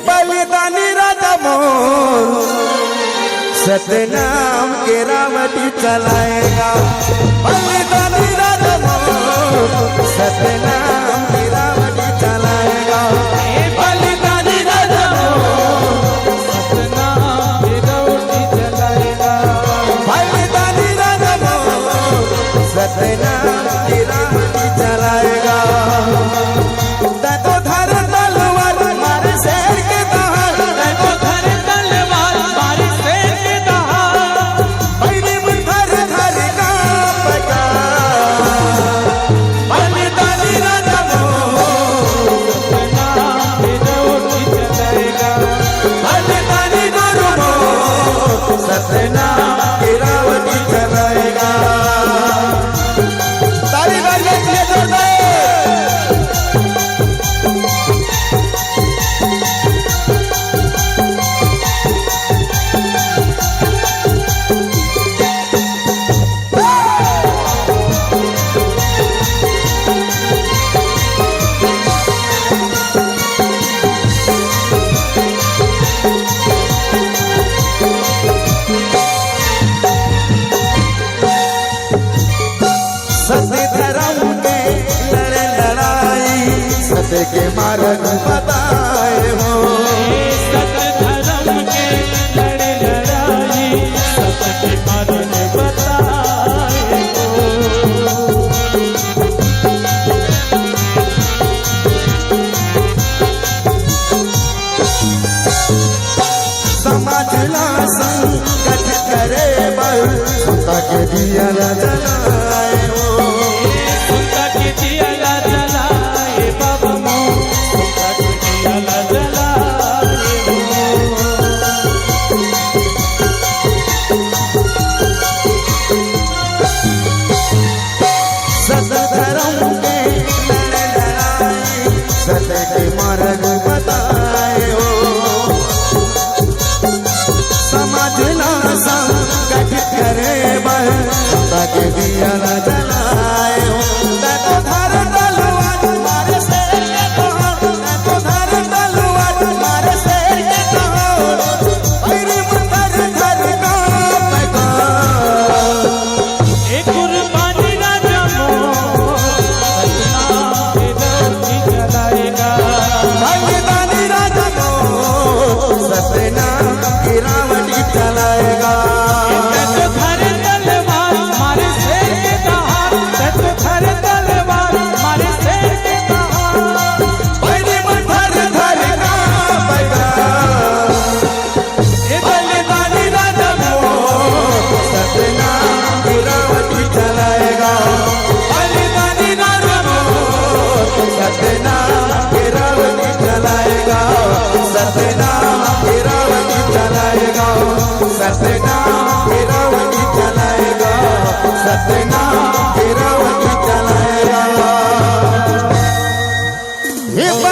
बलिदानी राजा मोर सतनाम के रावटी चलाएगा। बलिदानी राजा मोर सतनाम के रावटी चलाएगा। बलिदानी राजा मोर सतनाम के रावटी चलाएगा। बलिदानी राजा मोर सतनाम के रावटी चलाएगा। सत्य धर्म के लड़े लड़ाई सत्य के मार्ग बताए हो। सत्य धर्म के लड़े लड़ाई सत्य के मार्ग बताए हो। समाजला संकट करे बल सुता के दिया जलाए हो। सत्य के मार्ग बताए हो। समझना संकट करे बल ताकि दिया न जलाए हो। तो धर तलवार मारे शेर के कहार, तो धर तलवार मारे शेर के कहार। पैरी मुतर घर का पैगाम एक कुर्बानी राजा मोर सतनाम के रावटी चलाएगा। बलिदानी राजा मोर सतनाम की रावटी चलाएगा। घर तलवार मारे शेर के कहार, घर तलवार मारे शेर के कहार। पैरी मुतर घर का पैगाम बलिदानी राजा मोर सतनाम की रावटी चलाएगा। बलिदानी राजा मोर सतनाम की रावटी चलाएगा। सतनाम की रावटी चलाएगा। सतनाम की रावटी चलाएगा। सतनाम